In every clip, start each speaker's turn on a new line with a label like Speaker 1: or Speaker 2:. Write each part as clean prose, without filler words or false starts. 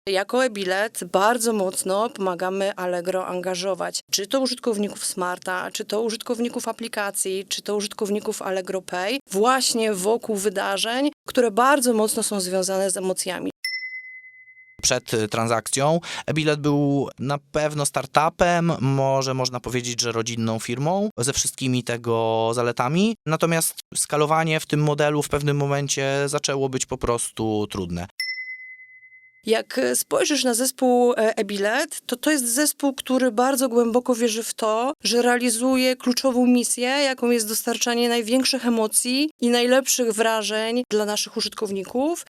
Speaker 1: Jako e-bilet bardzo mocno pomagamy Allegro angażować, czy to użytkowników Smarta, czy to użytkowników aplikacji, czy to użytkowników Allegro Pay, właśnie wokół wydarzeń, które bardzo mocno są związane z emocjami.
Speaker 2: Przed transakcją e-bilet był na pewno startupem, może można powiedzieć, że rodzinną firmą, ze wszystkimi tego zaletami. Natomiast skalowanie w tym modelu w pewnym momencie zaczęło być po prostu trudne.
Speaker 1: Jak spojrzysz na zespół e-bilet, to jest zespół, który bardzo głęboko wierzy w to, że realizuje kluczową misję, jaką jest dostarczanie największych emocji i najlepszych wrażeń dla naszych użytkowników.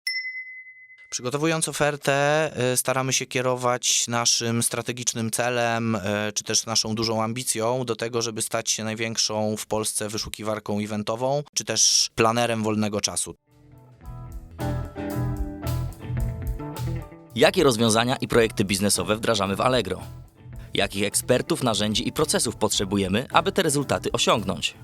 Speaker 2: Przygotowując ofertę, staramy się kierować naszym strategicznym celem, czy też naszą dużą ambicją do tego, żeby stać się największą w Polsce wyszukiwarką eventową, czy też planerem wolnego czasu.
Speaker 3: Jakie rozwiązania i projekty biznesowe wdrażamy w Allegro? Jakich ekspertów, narzędzi i procesów potrzebujemy, aby te rezultaty osiągnąć?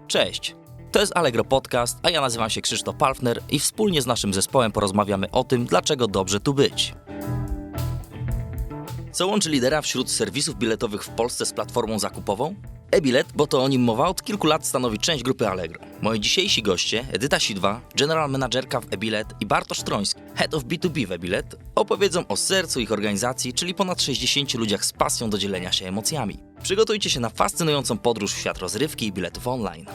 Speaker 3: Cześć! To jest Allegro Podcast, a ja nazywam się Krzysztof Palfner i wspólnie z naszym zespołem porozmawiamy o tym, dlaczego dobrze tu być. Co łączy lidera wśród serwisów biletowych w Polsce z platformą zakupową? e-bilet, bo to o nim mowa, od kilku lat stanowi część grupy Allegro. Moi dzisiejsi goście, Edyta Sidwa, General Managerka w e-bilet i Bartosz Troński, Head of B2B w e-bilet, opowiedzą o sercu ich organizacji, czyli ponad 60 ludziach z pasją do dzielenia się emocjami. Przygotujcie się na fascynującą podróż w świat rozrywki i biletów online.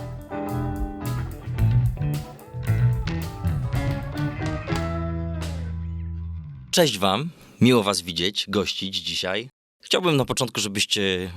Speaker 3: Cześć Wam, miło Was widzieć, gościć dzisiaj. Chciałbym na początku, żebyście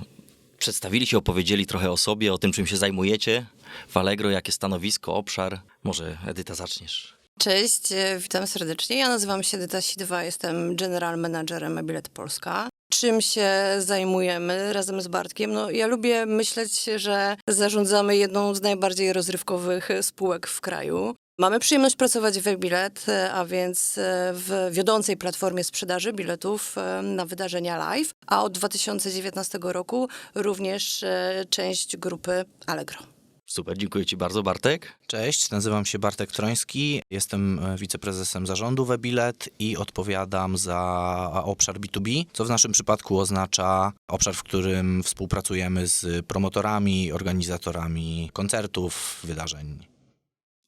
Speaker 3: przedstawili się, opowiedzieli trochę o sobie, o tym, czym się zajmujecie w Allegro, jakie stanowisko, obszar. Może Edyta zaczniesz.
Speaker 1: Cześć, witam serdecznie. Ja nazywam się Edyta Sidwa, jestem General Managerem e-bilet Polska. Czym się zajmujemy razem z Bartkiem? Ja lubię myśleć, że zarządzamy jedną z najbardziej rozrywkowych spółek w kraju. Mamy przyjemność pracować w e-bilet, a więc w wiodącej platformie sprzedaży biletów na wydarzenia live, a od 2019 roku również część grupy Allegro.
Speaker 3: Super, dziękuję Ci bardzo. Bartek?
Speaker 2: Cześć, nazywam się Bartek Troński, jestem wiceprezesem zarządu w e-bilet i odpowiadam za obszar B2B, co w naszym przypadku oznacza obszar, w którym współpracujemy z promotorami, organizatorami koncertów, wydarzeń.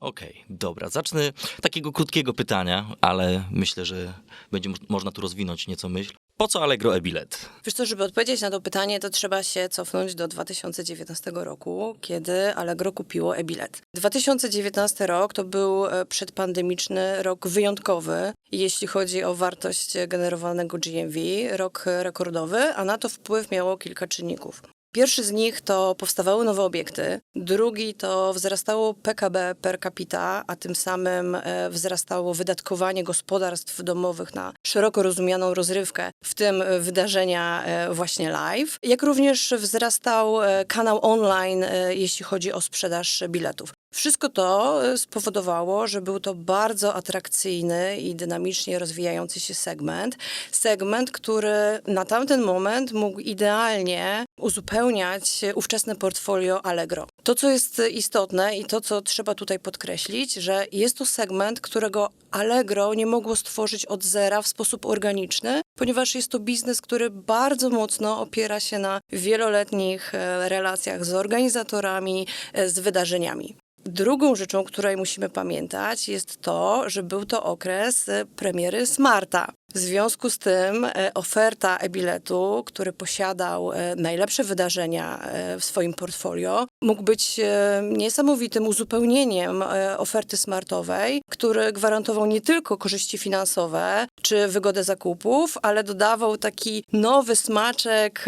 Speaker 3: Okej, dobra. Zacznę takiego krótkiego pytania, ale myślę, że będzie można tu rozwinąć nieco myśl. Po co Allegro e-bilet?
Speaker 1: Wiesz co, żeby odpowiedzieć na to pytanie, to trzeba się cofnąć do 2019 roku, kiedy Allegro kupiło e-bilet. 2019 rok to był przedpandemiczny rok wyjątkowy, jeśli chodzi o wartość generowanego GMV, rok rekordowy, a na to wpływ miało kilka czynników. Pierwszy z nich to powstawały nowe obiekty, drugi to wzrastało PKB per capita, a tym samym wzrastało wydatkowanie gospodarstw domowych na szeroko rozumianą rozrywkę, w tym wydarzenia właśnie live, jak również wzrastał kanał online, jeśli chodzi o sprzedaż biletów. Wszystko to spowodowało, że był to bardzo atrakcyjny i dynamicznie rozwijający się segment, który na tamten moment mógł idealnie uzupełniać ówczesne portfolio Allegro. To, co jest istotne i to, co trzeba tutaj podkreślić, że jest to segment, którego Allegro nie mogło stworzyć od zera w sposób organiczny, ponieważ jest to biznes, który bardzo mocno opiera się na wieloletnich relacjach z organizatorami, z wydarzeniami. Drugą rzeczą, której musimy pamiętać, jest to, że był to okres premiery Smarta. W związku z tym oferta e-biletu, który posiadał najlepsze wydarzenia w swoim portfolio, mógł być niesamowitym uzupełnieniem oferty smartowej, który gwarantował nie tylko korzyści finansowe czy wygodę zakupów, ale dodawał taki nowy smaczek,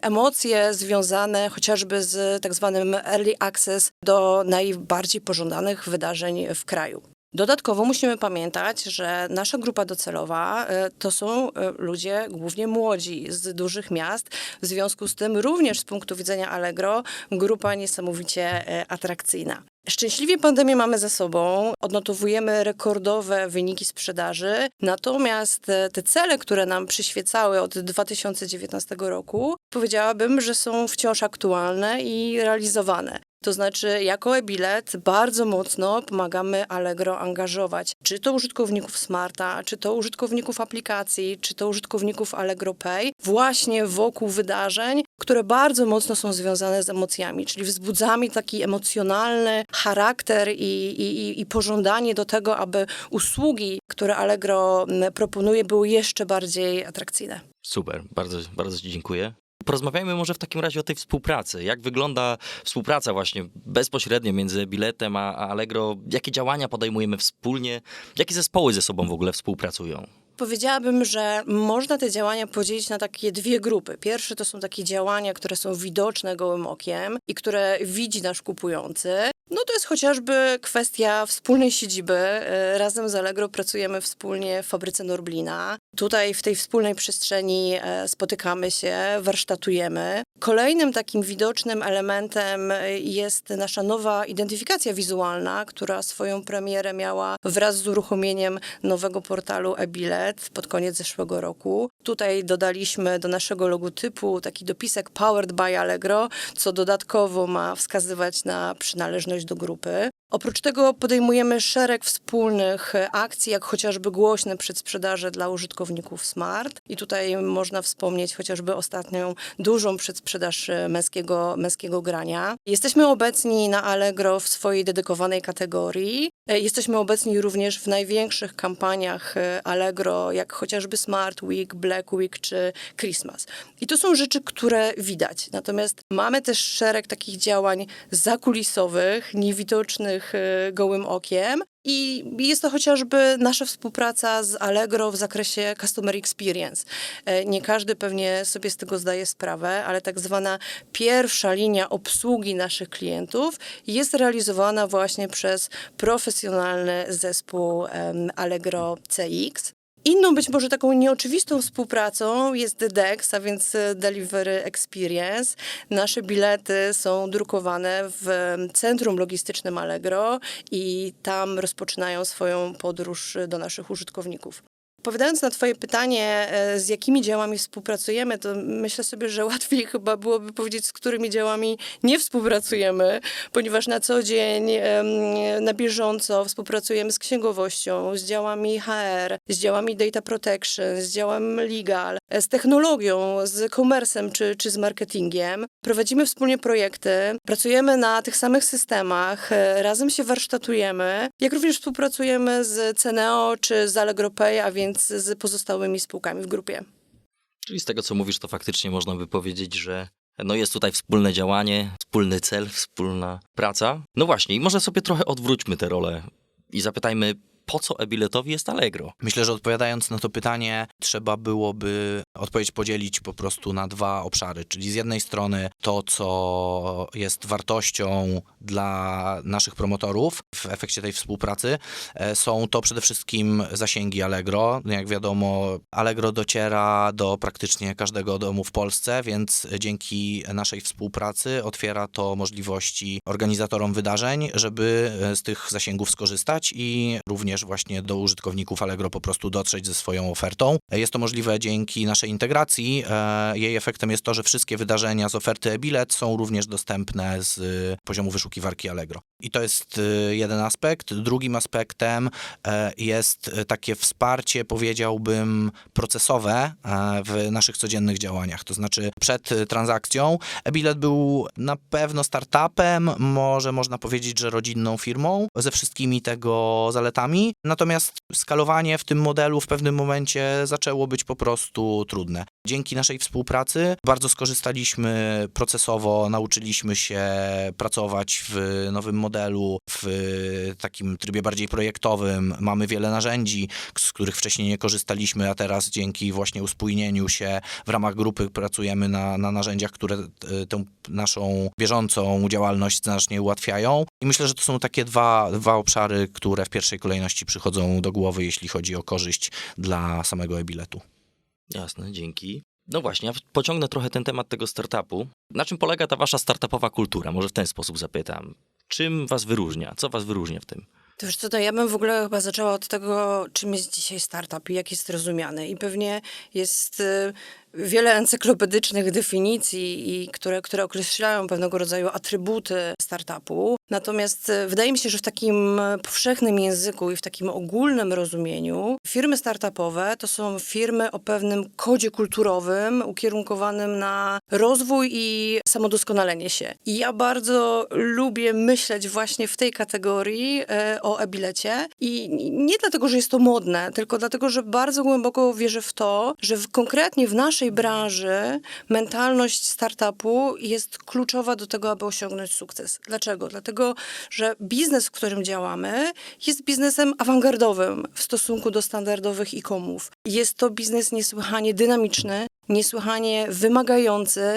Speaker 1: emocje związane chociażby z tak zwanym early access do najbardziej pożądanych wydarzeń w kraju. Dodatkowo musimy pamiętać, że nasza grupa docelowa to są ludzie głównie młodzi z dużych miast. W związku z tym również z punktu widzenia Allegro grupa niesamowicie atrakcyjna. Szczęśliwie pandemię mamy za sobą, odnotowujemy rekordowe wyniki sprzedaży, natomiast te cele, które nam przyświecały od 2019 roku, powiedziałabym, że są wciąż aktualne i realizowane. To znaczy, jako e-bilet bardzo mocno pomagamy Allegro angażować, czy to użytkowników Smarta, czy to użytkowników aplikacji, czy to użytkowników Allegro Pay, właśnie wokół wydarzeń, które bardzo mocno są związane z emocjami, czyli wzbudzamy taki emocjonalny charakter i pożądanie do tego, aby usługi, które Allegro proponuje, były jeszcze bardziej atrakcyjne.
Speaker 3: Super, bardzo, bardzo Ci dziękuję. Porozmawiajmy może w takim razie o tej współpracy. Jak wygląda współpraca właśnie bezpośrednio między Biletem a Allegro? Jakie działania podejmujemy wspólnie? Jakie zespoły ze sobą w ogóle współpracują?
Speaker 1: Powiedziałabym, że można te działania podzielić na takie dwie grupy. Pierwsze to są takie działania, które są widoczne gołym okiem i które widzi nasz kupujący. No to jest chociażby kwestia wspólnej siedziby. Razem z Allegro pracujemy wspólnie w fabryce Norblina. Tutaj w tej wspólnej przestrzeni spotykamy się, warsztatujemy. Kolejnym takim widocznym elementem jest nasza nowa identyfikacja wizualna, która swoją premierę miała wraz z uruchomieniem nowego portalu e-bilet pod koniec zeszłego roku. Tutaj dodaliśmy do naszego logotypu taki dopisek Powered by Allegro, co dodatkowo ma wskazywać na przynależność do grupy. Oprócz tego podejmujemy szereg wspólnych akcji, jak chociażby głośne przedsprzedaże dla użytkowników Smart. I tutaj można wspomnieć chociażby ostatnią dużą przedsprzedaż męskiego grania. Jesteśmy obecni na Allegro w swojej dedykowanej kategorii. Jesteśmy obecni również w największych kampaniach Allegro, jak chociażby Smart Week, Black Week czy Christmas. I to są rzeczy, które widać. Natomiast mamy też szereg takich działań zakulisowych, niewidocznych gołym okiem. I jest to chociażby nasza współpraca z Allegro w zakresie Customer Experience. Nie każdy pewnie sobie z tego zdaje sprawę, ale tak zwana pierwsza linia obsługi naszych klientów jest realizowana właśnie przez profesjonalny zespół Allegro CX. Inną być może taką nieoczywistą współpracą jest DEX, a więc Delivery Experience. Nasze bilety są drukowane w centrum logistycznym Allegro i tam rozpoczynają swoją podróż do naszych użytkowników. Odpowiadając na Twoje pytanie, z jakimi działami współpracujemy, to myślę sobie, że łatwiej chyba byłoby powiedzieć, z którymi działami nie współpracujemy, ponieważ na co dzień, na bieżąco współpracujemy z księgowością, z działami HR, z działami Data Protection, z działem Legal, z technologią, z commerce'em czy z marketingiem. Prowadzimy wspólnie projekty, pracujemy na tych samych systemach, razem się warsztatujemy, jak również współpracujemy z Ceneo czy z Allegro Pay, a więc z pozostałymi spółkami w grupie.
Speaker 3: Czyli z tego, co mówisz, to faktycznie można by powiedzieć, że jest tutaj wspólne działanie, wspólny cel, wspólna praca. No właśnie, i może sobie trochę odwróćmy tę rolę i zapytajmy, po co e-biletowi jest Allegro?
Speaker 2: Myślę, że odpowiadając na to pytanie, trzeba byłoby odpowiedź podzielić po prostu na dwa obszary. Czyli z jednej strony to, co jest wartością dla naszych promotorów w efekcie tej współpracy, są to przede wszystkim zasięgi Allegro. Jak wiadomo, Allegro dociera do praktycznie każdego domu w Polsce, więc dzięki naszej współpracy otwiera to możliwości organizatorom wydarzeń, żeby z tych zasięgów skorzystać i również właśnie do użytkowników Allegro po prostu dotrzeć ze swoją ofertą. Jest to możliwe dzięki naszej integracji. Jej efektem jest to, że wszystkie wydarzenia z oferty e-bilet są również dostępne z poziomu wyszukiwarki Allegro. I to jest jeden aspekt. Drugim aspektem jest takie wsparcie, powiedziałbym, procesowe w naszych codziennych działaniach. To znaczy przed transakcją e-bilet był na pewno startupem, może można powiedzieć, że rodzinną firmą ze wszystkimi tego zaletami. Natomiast skalowanie w tym modelu w pewnym momencie zaczęło być po prostu trudne. Dzięki naszej współpracy bardzo skorzystaliśmy procesowo, nauczyliśmy się pracować w nowym modelu, w takim trybie bardziej projektowym. Mamy wiele narzędzi, z których wcześniej nie korzystaliśmy, a teraz dzięki właśnie uspójnieniu się w ramach grupy pracujemy na narzędziach, które tę naszą bieżącą działalność znacznie ułatwiają. I myślę, że to są takie dwa obszary, które w pierwszej kolejności przychodzą do głowy, jeśli chodzi o korzyść dla samego e-biletu.
Speaker 3: Jasne, dzięki. No właśnie, ja pociągnę trochę ten temat tego startupu. Na czym polega ta wasza startupowa kultura? Może w ten sposób zapytam. Czym was wyróżnia? Co was wyróżnia w tym?
Speaker 1: To wiesz co, to ja bym w ogóle chyba zaczęła od tego, czym jest dzisiaj startup i jak jest rozumiany. I pewnie jest wiele encyklopedycznych definicji, które określają pewnego rodzaju atrybuty startupu. Natomiast wydaje mi się, że w takim powszechnym języku i w takim ogólnym rozumieniu firmy startupowe to są firmy o pewnym kodzie kulturowym ukierunkowanym na rozwój i samodoskonalenie się. I ja bardzo lubię myśleć właśnie w tej kategorii o e-bilecie i nie dlatego, że jest to modne, tylko dlatego, że bardzo głęboko wierzę w to, że konkretnie w naszej branży mentalność startupu jest kluczowa do tego, aby osiągnąć sukces. Dlaczego? Dlatego, że biznes, w którym działamy, jest biznesem awangardowym w stosunku do standardowych e-comów. Jest to biznes niesłychanie dynamiczny, niesłychanie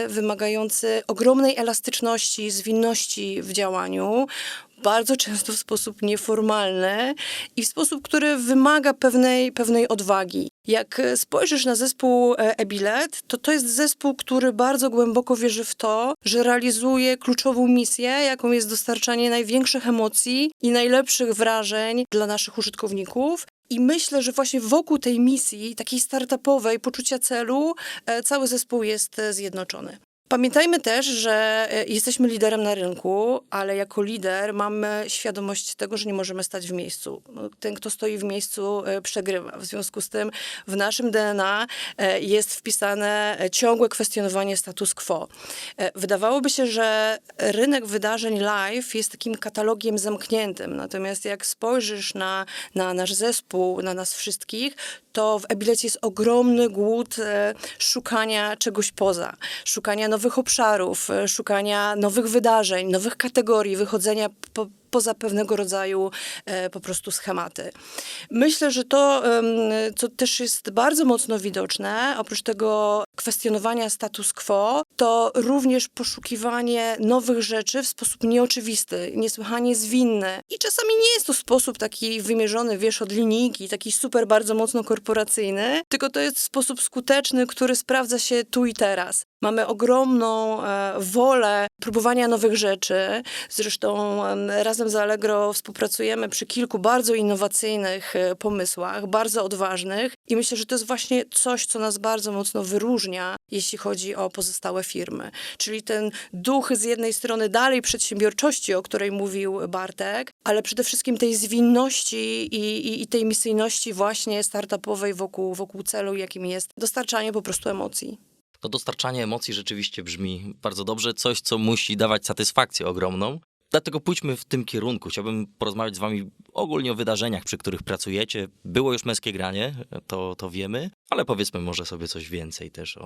Speaker 1: wymagający ogromnej elastyczności, zwinności w działaniu, bardzo często w sposób nieformalny i w sposób, który wymaga pewnej odwagi. Jak spojrzysz na zespół e-bilet, to jest zespół, który bardzo głęboko wierzy w to, że realizuje kluczową misję, jaką jest dostarczanie największych emocji i najlepszych wrażeń dla naszych użytkowników. I myślę, że właśnie wokół tej misji, takiej startupowej, poczucia celu, cały zespół jest zjednoczony. Pamiętajmy też, że jesteśmy liderem na rynku, ale jako lider mamy świadomość tego, że nie możemy stać w miejscu. Ten, kto stoi w miejscu, przegrywa. W związku z tym w naszym DNA jest wpisane ciągłe kwestionowanie status quo. Wydawałoby się, że rynek wydarzeń live jest takim katalogiem zamkniętym. Natomiast jak spojrzysz na nasz zespół, na nas wszystkich, to w e-bilecie jest ogromny głód szukania czegoś poza, szukania nowych obszarów, szukania nowych wydarzeń, nowych kategorii, wychodzenia poza pewnego rodzaju po prostu schematy. Myślę, że to, co też jest bardzo mocno widoczne, oprócz tego kwestionowania status quo, to również poszukiwanie nowych rzeczy w sposób nieoczywisty, niesłychanie zwinny. I czasami nie jest to sposób taki wymierzony, od linijki, taki super bardzo mocno korporacyjny, tylko to jest sposób skuteczny, który sprawdza się tu i teraz. Mamy ogromną wolę próbowania nowych rzeczy. Zresztą razem z Allegro współpracujemy przy kilku bardzo innowacyjnych pomysłach, bardzo odważnych i myślę, że to jest właśnie coś, co nas bardzo mocno wyróżnia, jeśli chodzi o pozostałe firmy. Czyli ten duch z jednej strony dalej przedsiębiorczości, o której mówił Bartek, ale przede wszystkim tej zwinności i tej misyjności właśnie startupowej wokół celu, jakim jest dostarczanie po prostu emocji.
Speaker 3: To dostarczanie emocji rzeczywiście brzmi bardzo dobrze, coś, co musi dawać satysfakcję ogromną. Dlatego pójdźmy w tym kierunku. Chciałbym porozmawiać z wami ogólnie o wydarzeniach, przy których pracujecie. Było już Męskie Granie, to wiemy, ale powiedzmy może sobie coś więcej też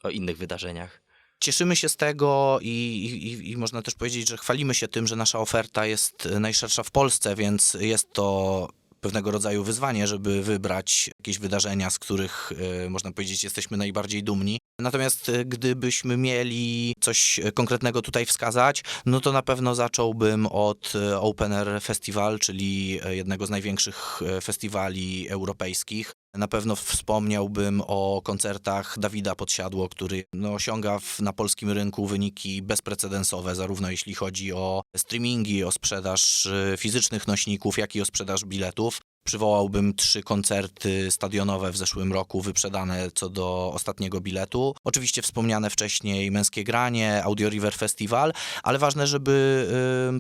Speaker 3: o innych wydarzeniach.
Speaker 2: Cieszymy się z tego i można też powiedzieć, że chwalimy się tym, że nasza oferta jest najszersza w Polsce, więc jest to pewnego rodzaju wyzwanie, żeby wybrać jakieś wydarzenia, z których, można powiedzieć, jesteśmy najbardziej dumni. Natomiast gdybyśmy mieli coś konkretnego tutaj wskazać, no to na pewno zacząłbym od Open Air Festival, czyli jednego z największych festiwali europejskich. Na pewno wspomniałbym o koncertach Dawida Podsiadło, który osiąga na polskim rynku wyniki bezprecedensowe, zarówno jeśli chodzi o streamingi, o sprzedaż fizycznych nośników, jak i o sprzedaż biletów. Przywołałbym 3 koncerty stadionowe w zeszłym roku, wyprzedane co do ostatniego biletu. Oczywiście wspomniane wcześniej Męskie Granie, Audio River Festival, ale ważne, żeby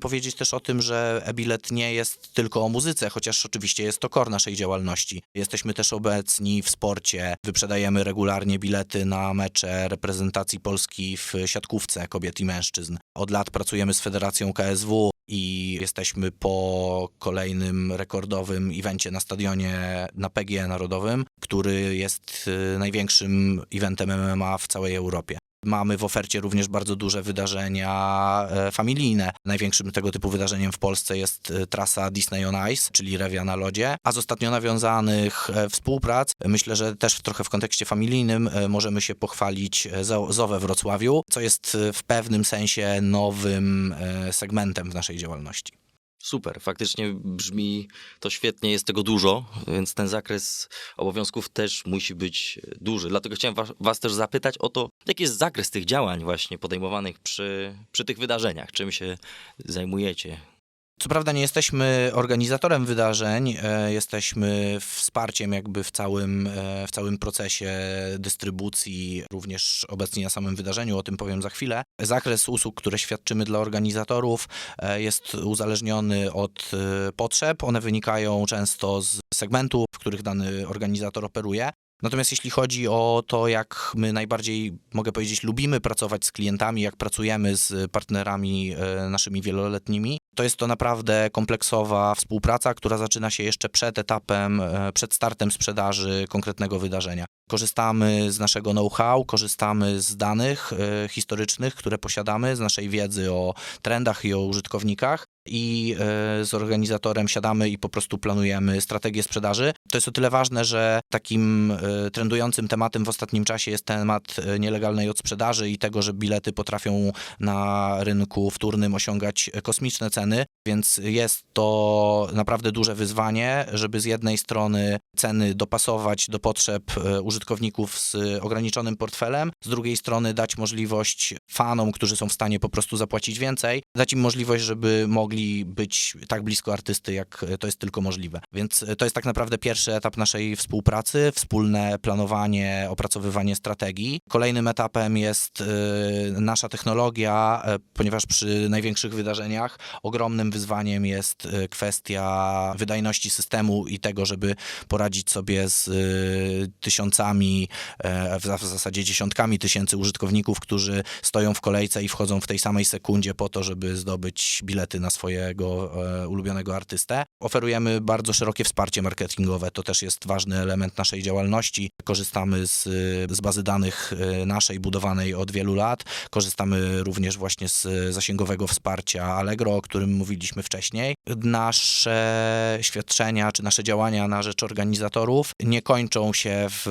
Speaker 2: powiedzieć też o tym, że e-bilet nie jest tylko o muzyce, chociaż oczywiście jest to core naszej działalności. Jesteśmy też obecni w sporcie, wyprzedajemy regularnie bilety na mecze reprezentacji Polski w siatkówce kobiet i mężczyzn. Od lat pracujemy z Federacją KSW i jesteśmy po kolejnym rekordowym evencie na stadionie na PGE Narodowym, który jest największym eventem MMA w całej Europie. Mamy w ofercie również bardzo duże wydarzenia familijne. Największym tego typu wydarzeniem w Polsce jest trasa Disney on Ice, czyli rewia na lodzie. A z ostatnio nawiązanych współprac, myślę, że też trochę w kontekście familijnym możemy się pochwalić ZOO we Wrocławiu, co jest w pewnym sensie nowym segmentem w naszej działalności.
Speaker 3: Super, faktycznie brzmi to świetnie, jest tego dużo, więc ten zakres obowiązków też musi być duży. Dlatego chciałem was też zapytać o to, jaki jest zakres tych działań właśnie podejmowanych przy tych wydarzeniach, czym się zajmujecie?
Speaker 2: Co prawda nie jesteśmy organizatorem wydarzeń, jesteśmy wsparciem jakby w całym procesie dystrybucji, również obecnie na samym wydarzeniu, o tym powiem za chwilę. Zakres usług, które świadczymy dla organizatorów, jest uzależniony od potrzeb. One wynikają często z segmentu, w których dany organizator operuje. Natomiast jeśli chodzi o to, jak my najbardziej, mogę powiedzieć, lubimy pracować z klientami, jak pracujemy z partnerami naszymi wieloletnimi, to jest to naprawdę kompleksowa współpraca, która zaczyna się jeszcze przed etapem, przed startem sprzedaży konkretnego wydarzenia. Korzystamy z naszego know-how, korzystamy z danych historycznych, które posiadamy, z naszej wiedzy o trendach i o użytkownikach i z organizatorem siadamy i po prostu planujemy strategię sprzedaży. To jest o tyle ważne, że takim trendującym tematem w ostatnim czasie jest temat nielegalnej odsprzedaży i tego, że bilety potrafią na rynku wtórnym osiągać kosmiczne ceny, więc jest to naprawdę duże wyzwanie, żeby z jednej strony ceny dopasować do potrzeb użytkowników z ograniczonym portfelem, z drugiej strony dać możliwość fanom, którzy są w stanie po prostu zapłacić więcej, dać im możliwość, żeby mogli być tak blisko artysty, jak to jest tylko możliwe. Więc to jest tak naprawdę pierwszy etap naszej współpracy, wspólne planowanie, opracowywanie strategii. Kolejnym etapem jest nasza technologia, ponieważ przy największych wydarzeniach ogromnym wyzwaniem jest kwestia wydajności systemu i tego, żeby poradzić sobie z tysiącami, w zasadzie dziesiątkami tysięcy użytkowników, którzy stoją w kolejce i wchodzą w tej samej sekundzie po to, żeby zdobyć bilety na swojego ulubionego artystę. Oferujemy bardzo szerokie wsparcie marketingowe, to też jest ważny element naszej działalności. Korzystamy z bazy danych naszej, budowanej od wielu lat. Korzystamy również właśnie z zasięgowego wsparcia Allegro, o którym mówiliśmy wcześniej. Nasze świadczenia czy nasze działania na rzecz organizatorów nie kończą się w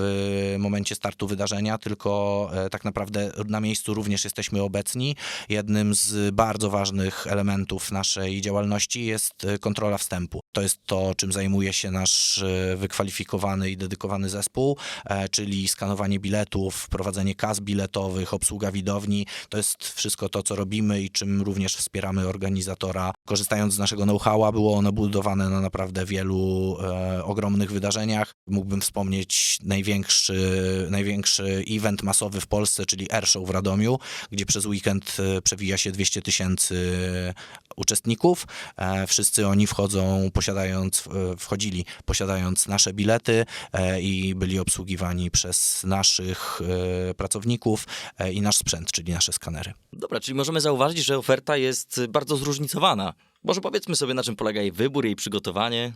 Speaker 2: momencie startu wydarzenia, tylko tak naprawdę na miejscu również jesteśmy obecni. Jednym z bardzo ważnych elementów naszej działalności jest kontrola wstępu. To jest to, czym zajmuje się nasz wykwalifikowany i dedykowany zespół, czyli skanowanie biletów, prowadzenie kas biletowych, obsługa widowni. To jest wszystko to, co robimy i czym również wspieramy organizatora. Korzystając z naszego know-howa, było ono budowane na naprawdę wielu ogromnych wydarzeniach. Mógłbym wspomnieć największy event masowy w Polsce, czyli Airshow w Radomiu, gdzie przez weekend przewija się 200 tysięcy uczestników. Wszyscy oni wchodzili posiadając nasze bilety i byli obsługiwani przez naszych pracowników i nasz sprzęt, czyli nasze skanery.
Speaker 3: Dobra, czyli możemy zauważyć, że oferta jest bardzo zróżnicowana. Może powiedzmy sobie, na czym polega jej wybór, jej przygotowanie?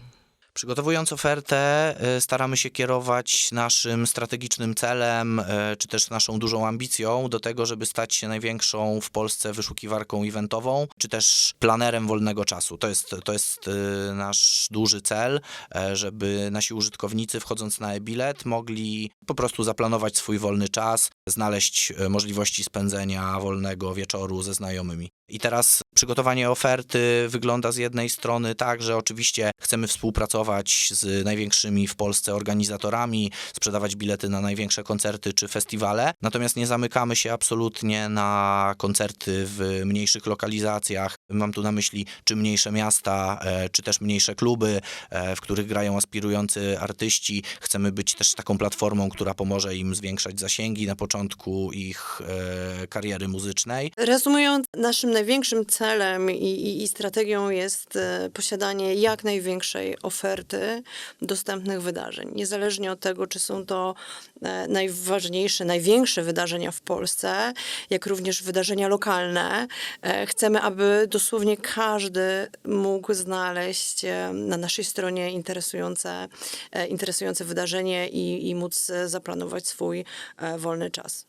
Speaker 2: Przygotowując ofertę, staramy się kierować naszym strategicznym celem, czy też naszą dużą ambicją do tego, żeby stać się największą w Polsce wyszukiwarką eventową, czy też planerem wolnego czasu. To jest nasz duży cel, żeby nasi użytkownicy, wchodząc na e-bilet, mogli po prostu zaplanować swój wolny czas, znaleźć możliwości spędzenia wolnego wieczoru ze znajomymi. I teraz przygotowanie oferty wygląda z jednej strony tak, że oczywiście chcemy współpracować z największymi w Polsce organizatorami, sprzedawać bilety na największe koncerty czy festiwale, natomiast nie zamykamy się absolutnie na koncerty w mniejszych lokalizacjach. Mam tu na myśli czy mniejsze miasta, czy też mniejsze kluby, w których grają aspirujący artyści. Chcemy być też taką platformą, która pomoże im zwiększać zasięgi na początku ich kariery muzycznej.
Speaker 1: Reasumując, naszym największym celem i strategią jest posiadanie jak największej oferty dostępnych wydarzeń. Niezależnie od tego, czy są to najważniejsze, największe wydarzenia w Polsce, jak również wydarzenia lokalne. Chcemy, aby dosłownie każdy mógł znaleźć na naszej stronie interesujące wydarzenie i móc zaplanować swój wolny czas.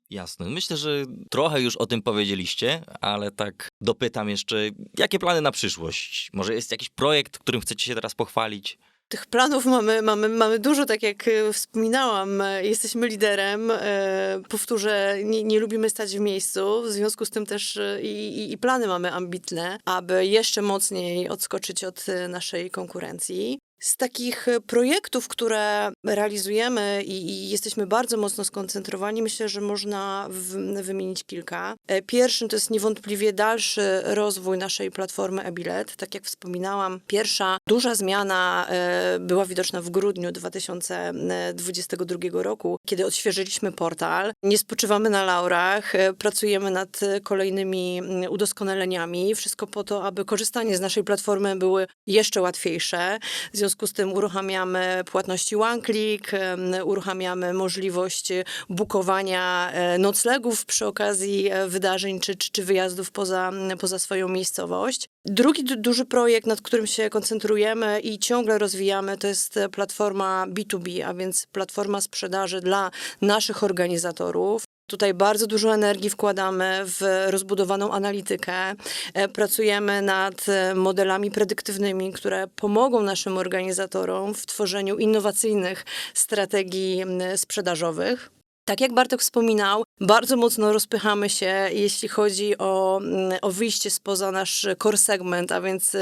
Speaker 3: Jasne. Myślę, że trochę już o tym powiedzieliście, ale tak dopytam jeszcze, jakie plany na przyszłość? Może jest jakiś projekt, którym chcecie się teraz pochwalić?
Speaker 1: Tych planów mamy dużo, tak jak wspominałam. Jesteśmy liderem. Powtórzę, nie lubimy stać w miejscu. W związku z tym też i plany mamy ambitne, aby jeszcze mocniej odskoczyć od naszej konkurencji. Z takich projektów, które realizujemy i jesteśmy bardzo mocno skoncentrowani, myślę, że można wymienić kilka. Pierwszym to jest niewątpliwie dalszy rozwój naszej platformy e-bilet. Tak jak wspominałam, pierwsza duża zmiana była widoczna w grudniu 2022 roku, kiedy odświeżyliśmy portal. Nie spoczywamy na laurach, pracujemy nad kolejnymi udoskonaleniami. Wszystko po to, aby korzystanie z naszej platformy było jeszcze łatwiejsze. W związku z tym uruchamiamy płatności one-click, uruchamiamy możliwość bukowania noclegów przy okazji wydarzeń czy wyjazdów poza swoją miejscowość. Drugi duży projekt, nad którym się koncentrujemy i ciągle rozwijamy, to jest platforma B2B, a więc platforma sprzedaży dla naszych organizatorów. Tutaj bardzo dużo energii wkładamy w rozbudowaną analitykę. Pracujemy nad modelami predyktywnymi, które pomogą naszym organizatorom w tworzeniu innowacyjnych strategii sprzedażowych. Tak jak Bartek wspominał, bardzo mocno rozpychamy się, jeśli chodzi o wyjście spoza nasz core segment, a więc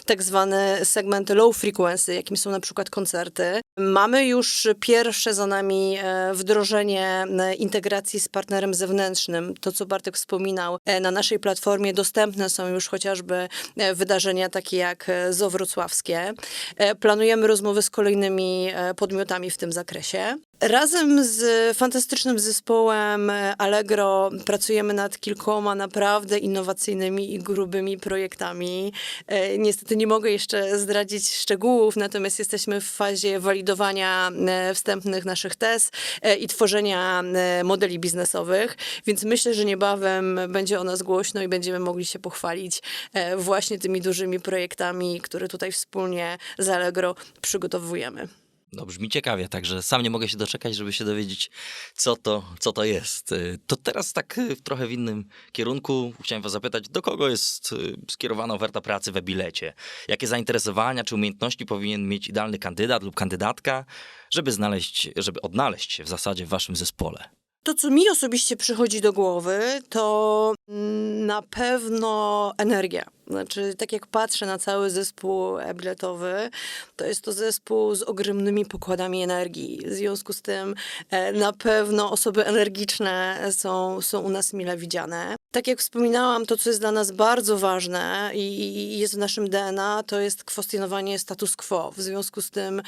Speaker 1: tak zwany segment low frequency, jakim są na przykład koncerty. Mamy już pierwsze za nami wdrożenie integracji z partnerem zewnętrznym. To, co Bartek wspominał, na naszej platformie dostępne są już chociażby wydarzenia takie jak Zoo Wrocławskie. Planujemy rozmowy z kolejnymi podmiotami w tym zakresie. Razem z fantastycznym zespołem Allegro pracujemy nad kilkoma naprawdę innowacyjnymi i grubymi projektami. Niestety nie mogę jeszcze zdradzić szczegółów, natomiast jesteśmy w fazie walidowania wstępnych naszych tez i tworzenia modeli biznesowych, więc myślę, że niebawem będzie o nas głośno i będziemy mogli się pochwalić właśnie tymi dużymi projektami, które tutaj wspólnie z Allegro przygotowujemy.
Speaker 3: No brzmi ciekawie, także sam nie mogę się doczekać, żeby się dowiedzieć, co to jest. To teraz tak trochę w innym kierunku chciałem was zapytać, do kogo jest skierowana oferta pracy w e-bilecie? Jakie zainteresowania czy umiejętności powinien mieć idealny kandydat lub kandydatka, żeby odnaleźć się w zasadzie w waszym zespole?
Speaker 1: To, co mi osobiście przychodzi do głowy, to na pewno energia. Znaczy, tak jak patrzę na cały zespół e-biletowy, to jest to zespół z ogromnymi pokładami energii. W związku z tym na pewno osoby energiczne są u nas mile widziane. Tak jak wspominałam, to, co jest dla nas bardzo ważne i jest w naszym DNA, to jest kwestionowanie status quo. W związku z tym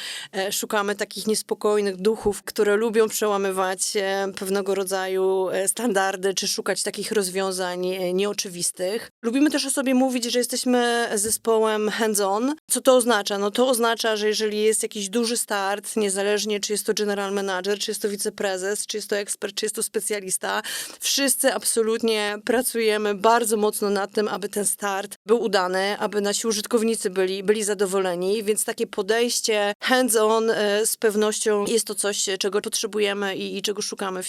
Speaker 1: szukamy takich niespokojnych duchów, które lubią przełamywać pewnego rodzaju standardy, czy szukać takich rozwiązań nieoczywistych. Lubimy też o sobie mówić, że jesteśmy zespołem hands-on. Co to oznacza? No to oznacza, że jeżeli jest jakiś duży start, niezależnie czy jest to general manager, czy jest to wiceprezes, czy jest to ekspert, czy jest to specjalista, wszyscy absolutnie pracujemy bardzo mocno nad tym, aby ten start był udany, aby nasi użytkownicy byli zadowoleni, więc takie podejście hands-on z pewnością jest to coś, czego potrzebujemy i czego szukamy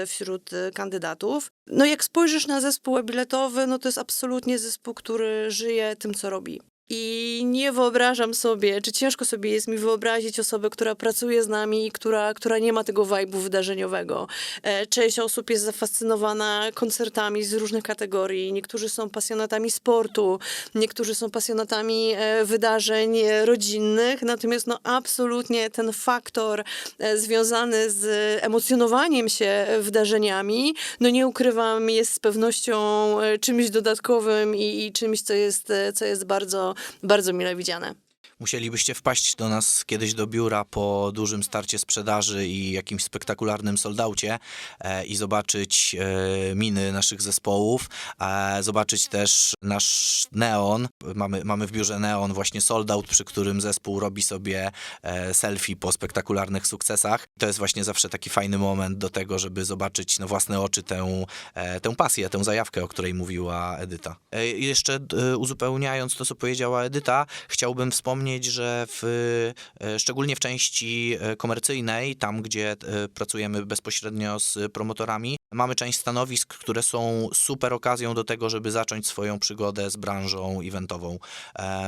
Speaker 1: wśród kandydatów. No jak spojrzysz na zespół e-biletowy, no to jest absolutnie zespół, który żyje tym, co robi. I nie wyobrażam sobie, czy ciężko sobie jest mi wyobrazić osobę, która pracuje z nami i która nie ma tego vibe'u wydarzeniowego. Część osób jest zafascynowana koncertami z różnych kategorii. Niektórzy są pasjonatami sportu, niektórzy są pasjonatami wydarzeń rodzinnych. Natomiast no absolutnie ten faktor związany z emocjonowaniem się wydarzeniami, no nie ukrywam, jest z pewnością czymś dodatkowym i czymś, co jest bardzo, bardzo mile widziane.
Speaker 2: Musielibyście wpaść do nas kiedyś do biura po dużym starcie sprzedaży i jakimś spektakularnym soldaucie i zobaczyć miny naszych zespołów, zobaczyć też nasz neon. Mamy w biurze neon, właśnie soldaut, przy którym zespół robi sobie selfie po spektakularnych sukcesach. To jest właśnie zawsze taki fajny moment do tego, żeby zobaczyć na własne oczy tę pasję, tę zajawkę, o której mówiła Edyta. I jeszcze uzupełniając to, co powiedziała Edyta, chciałbym wspomnieć, że szczególnie w części komercyjnej, tam gdzie pracujemy bezpośrednio z promotorami, mamy część stanowisk, które są super okazją do tego, żeby zacząć swoją przygodę z branżą eventową.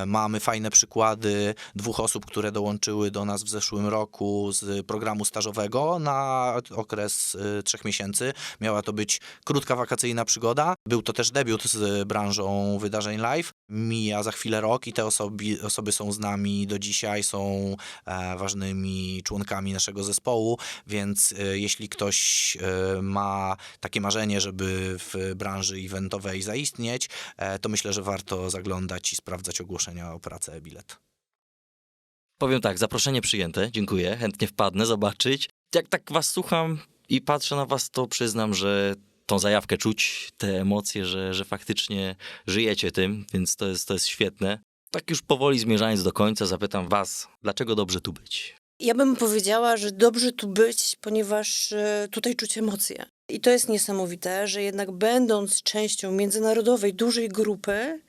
Speaker 2: Mamy fajne przykłady 2 osób, które dołączyły do nas w zeszłym roku z programu stażowego na okres 3 miesięcy. Miała to być krótka wakacyjna przygoda. Był to też debiut z branżą wydarzeń live. Mija za chwilę rok i te osoby są z nami nami do dzisiaj, są ważnymi członkami naszego zespołu, więc jeśli ktoś ma takie marzenie, żeby w branży eventowej zaistnieć, to myślę, że warto zaglądać i sprawdzać ogłoszenia o pracę e-bilet.
Speaker 3: Powiem tak, zaproszenie przyjęte, dziękuję, chętnie wpadnę zobaczyć. Jak tak was słucham i patrzę na was, to przyznam, że tą zajawkę czuć, te emocje, że faktycznie żyjecie tym, więc to jest świetne. Tak już powoli zmierzając do końca, zapytam was, dlaczego dobrze tu być?
Speaker 1: Ja bym powiedziała, że dobrze tu być, ponieważ tutaj czuć emocje. I to jest niesamowite, że jednak będąc częścią międzynarodowej, dużej grupy,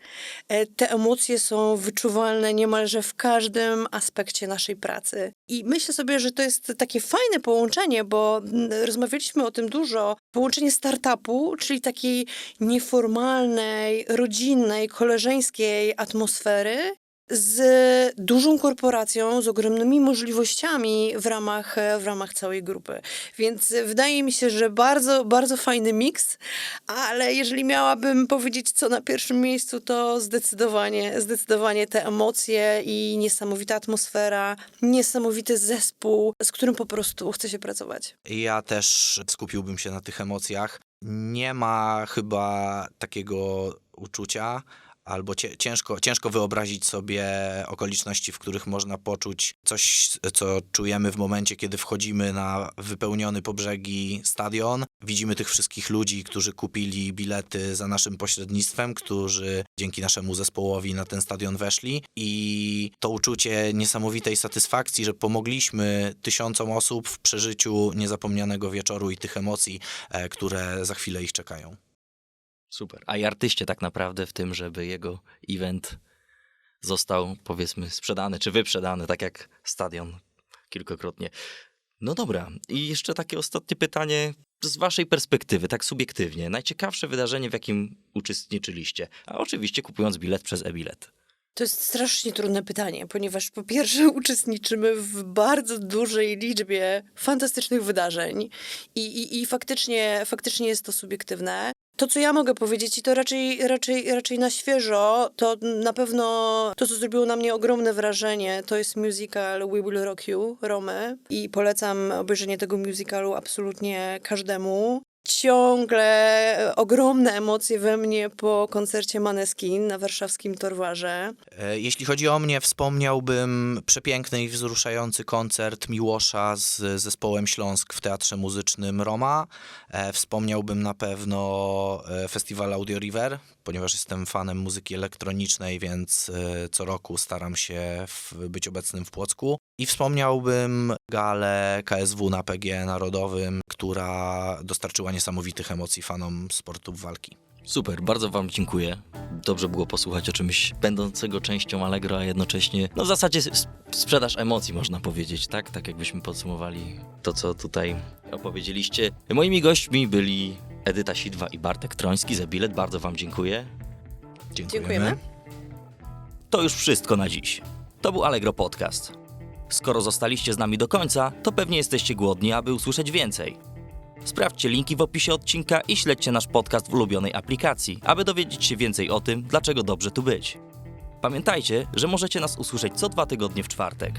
Speaker 1: te emocje są wyczuwalne niemalże w każdym aspekcie naszej pracy. I myślę sobie, że to jest takie fajne połączenie, bo rozmawialiśmy o tym dużo. Połączenie startupu, czyli takiej nieformalnej, rodzinnej, koleżeńskiej atmosfery, z dużą korporacją, z ogromnymi możliwościami w ramach całej grupy. Więc wydaje mi się, że bardzo, bardzo fajny miks, ale jeżeli miałabym powiedzieć, co na pierwszym miejscu, to zdecydowanie te emocje i niesamowita atmosfera, niesamowity zespół, z którym po prostu chce się pracować.
Speaker 2: Ja też skupiłbym się na tych emocjach. Nie ma chyba takiego uczucia, albo ciężko wyobrazić sobie okoliczności, w których można poczuć coś, co czujemy w momencie, kiedy wchodzimy na wypełniony po brzegi stadion. Widzimy tych wszystkich ludzi, którzy kupili bilety za naszym pośrednictwem, którzy dzięki naszemu zespołowi na ten stadion weszli i to uczucie niesamowitej satysfakcji, że pomogliśmy tysiącom osób w przeżyciu niezapomnianego wieczoru i tych emocji, które za chwilę ich czekają.
Speaker 3: Super. A i artyście tak naprawdę w tym, żeby jego event został, powiedzmy, sprzedany czy wyprzedany, tak jak stadion kilkakrotnie. No dobra. I jeszcze takie ostatnie pytanie z waszej perspektywy, tak subiektywnie. Najciekawsze wydarzenie, w jakim uczestniczyliście, a oczywiście kupując bilet przez e-bilet.
Speaker 1: To jest strasznie trudne pytanie, ponieważ po pierwsze uczestniczymy w bardzo dużej liczbie fantastycznych wydarzeń i faktycznie jest to subiektywne. To, co ja mogę powiedzieć, i to raczej na świeżo, to na pewno to, co zrobiło na mnie ogromne wrażenie, to jest musical We Will Rock You, Romy. I polecam obejrzenie tego musicalu absolutnie każdemu. Ciągle ogromne emocje we mnie po koncercie Maneskin na warszawskim Torwarze.
Speaker 2: Jeśli chodzi o mnie, wspomniałbym przepiękny i wzruszający koncert Miłosza z zespołem Śląsk w Teatrze Muzycznym Roma. Wspomniałbym na pewno festiwal Audio River, ponieważ jestem fanem muzyki elektronicznej, więc co roku staram się być obecnym w Płocku. I wspomniałbym galę KSW na PG Narodowym, która dostarczyła niesamowitych emocji fanom sportów walki.
Speaker 3: Super, bardzo wam dziękuję. Dobrze było posłuchać o czymś będącego częścią Allegro, a jednocześnie, no w zasadzie sprzedaż emocji, można powiedzieć, tak? Tak jakbyśmy podsumowali to, co tutaj opowiedzieliście. Moimi byli Edyta Sidwa i Bartek Troński z e-bilet. Bardzo wam dziękuję.
Speaker 1: Dziękujemy.
Speaker 3: To już wszystko na dziś. To był Allegro Podcast. Skoro zostaliście z nami do końca, to pewnie jesteście głodni, aby usłyszeć więcej. Sprawdźcie linki w opisie odcinka i śledźcie nasz podcast w ulubionej aplikacji, aby dowiedzieć się więcej o tym, dlaczego dobrze tu być. Pamiętajcie, że możecie nas usłyszeć co 2 tygodnie w czwartek.